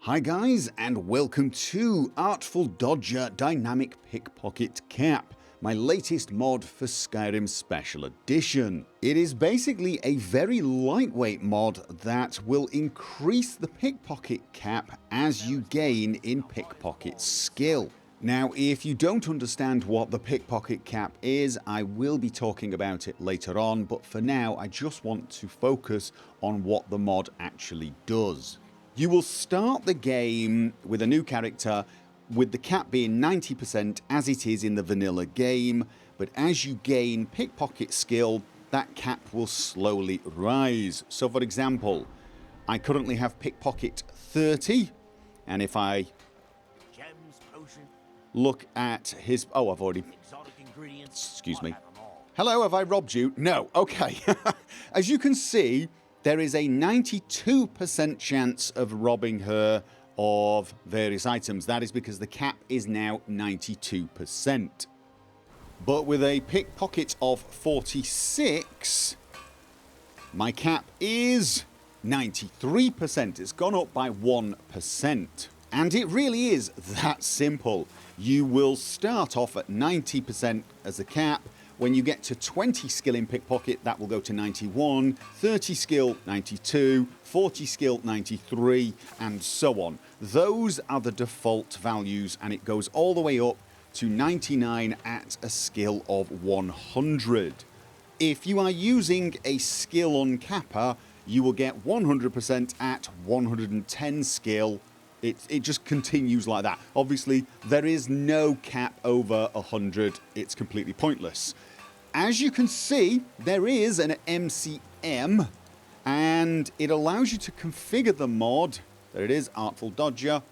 Hi guys, and welcome to Artful Dodger Dynamic Pickpocket Cap, my latest mod for Skyrim Special Edition. It is basically a very lightweight mod that will increase the pickpocket cap as you gain in pickpocket skill. Now, if you don't understand what the pickpocket cap is, I will be talking about it later on, but for now I just want to focus on what the mod actually does. You will start the game with a new character with the cap being 90% as it is in the vanilla game, but as you gain pickpocket skill, that cap will slowly rise. So for example, I currently have pickpocket 30, and if I look at his... Oh, I've already... Excuse me. Hello, have I robbed you? No. Okay. As you can see, there is a 92% chance of robbing her of various items. That is because the cap is now 92%. But with a pickpocket of 46, my cap is 93%. It's gone up by 1%. And it really is that simple. You will start off at 90% as a cap. When you get to 20 skill in pickpocket, that will go to 91, 30 skill 92, 40 skill 93, and so on. Those are the default values, and it goes all the way up to 99 at a skill of 100. If you are using a skill uncapper, you will get 100% at 110 skill. It just continues like that. Obviously, there is no cap over 100. It's completely pointless. As you can see, there is an MCM, and it allows you to configure the mod. There it is, Artful Dodger.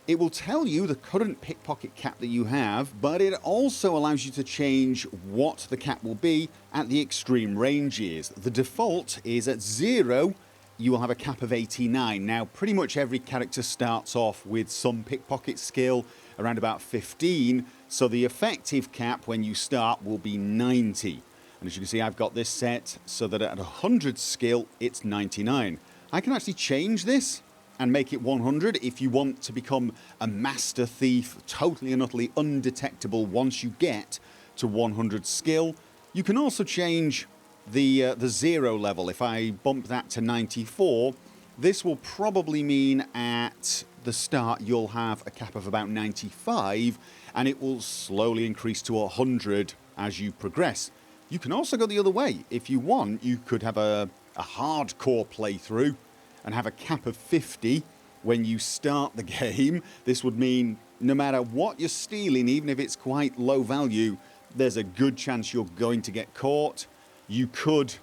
It will tell you the current pickpocket cap that you have, but it also allows you to change what the cap will be at the extreme ranges. The default is at 0. You will have a cap of 89. Now, pretty much every character starts off with some pickpocket skill, around about 15, so the effective cap when you start will be 90. And as you can see, I've got this set so that at 100 skill, it's 99. I can actually change this and make it 100 if you want to become a master thief, totally and utterly undetectable once you get to 100 skill. You can also change the 0 level. If I bump that to 94, this will probably mean at the start you'll have a cap of about 95, and it will slowly increase to 100 as you progress. You can also go the other way. If you want, you could have a hardcore playthrough and have a cap of 50 when you start the game. This would mean no matter what you're stealing, even if it's quite low value, there's a good chance you're going to get caught. You could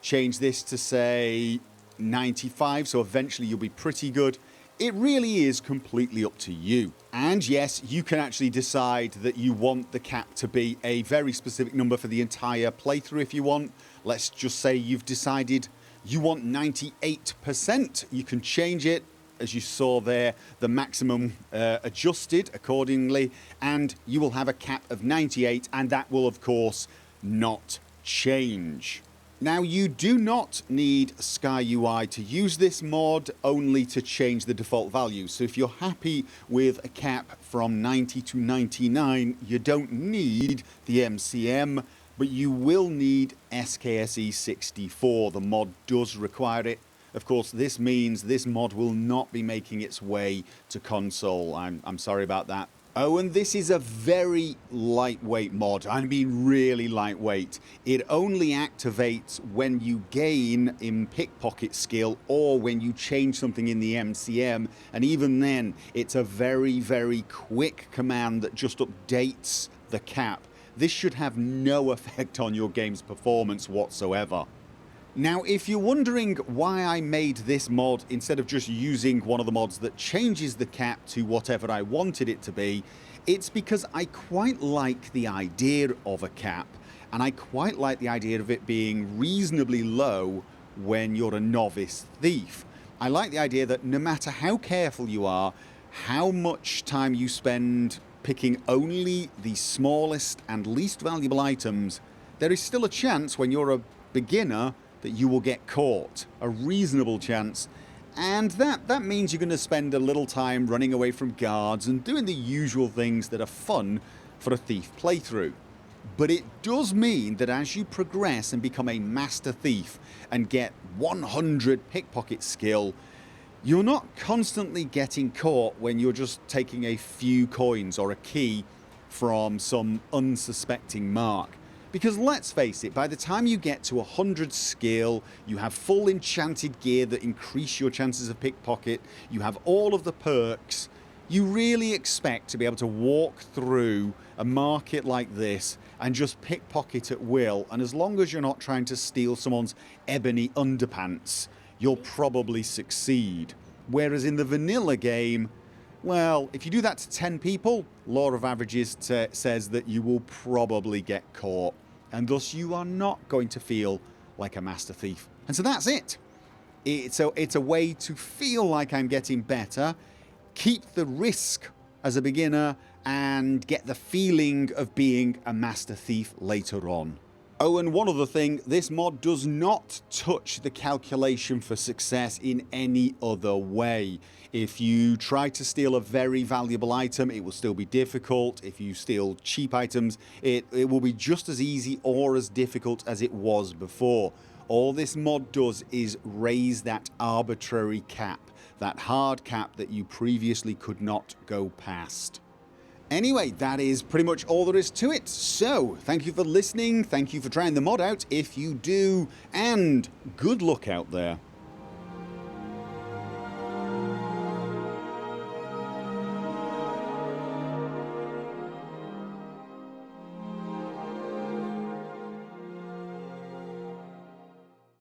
change this to, say, 95, so eventually you'll be pretty good. It really is completely up to you. And yes, you can actually decide that you want the cap to be a very specific number for the entire playthrough if you want. Let's just say you've decided you want 98%. You can change it, as you saw there, the maximum adjusted accordingly, and you will have a cap of 98, and that will, of course, not change. Now, you do not need SkyUI to use this mod, only to change the default value. So if you're happy with a cap from 90 to 99, you don't need the MCM, but you will need SKSE 64. The mod does require it. Of course, this means this mod will not be making its way to console. I'm sorry about that. Oh, and this is a very lightweight mod. I mean really lightweight. It only activates when you gain in pickpocket skill or when you change something in the MCM, and even then it's a very, very quick command that just updates the cap. This should have no effect on your game's performance whatsoever. Now, if you're wondering why I made this mod instead of just using one of the mods that changes the cap to whatever I wanted it to be, it's because I quite like the idea of a cap, and I quite like the idea of it being reasonably low when you're a novice thief. I like the idea that no matter how careful you are, how much time you spend picking only the smallest and least valuable items, there is still a chance when you're a beginner that you will get caught, a reasonable chance, And that means you're going to spend a little time running away from guards and doing the usual things that are fun for a thief playthrough. But it does mean that as you progress and become a master thief and get 100 pickpocket skill, you're not constantly getting caught when you're just taking a few coins or a key from some unsuspecting mark. Because let's face it, by the time you get to 100 skill, you have full enchanted gear that increase your chances of pickpocket, you have all of the perks, you really expect to be able to walk through a market like this and just pickpocket at will, and as long as you're not trying to steal someone's ebony underpants, you'll probably succeed. Whereas in the vanilla game, well, if you do that to 10 people, law of averages says that you will probably get caught, and thus you are not going to feel like a master thief. And so that's it. It's a way to feel like I'm getting better, keep the risk as a beginner, and get the feeling of being a master thief later on. Oh, and one other thing, this mod does not touch the calculation for success in any other way. If you try to steal a very valuable item, it will still be difficult. If you steal cheap items, it will be just as easy or as difficult as it was before. All this mod does is raise that arbitrary cap, that hard cap that you previously could not go past. Anyway, that is pretty much all there is to it. So, thank you for listening, thank you for trying the mod out if you do, and good luck out there.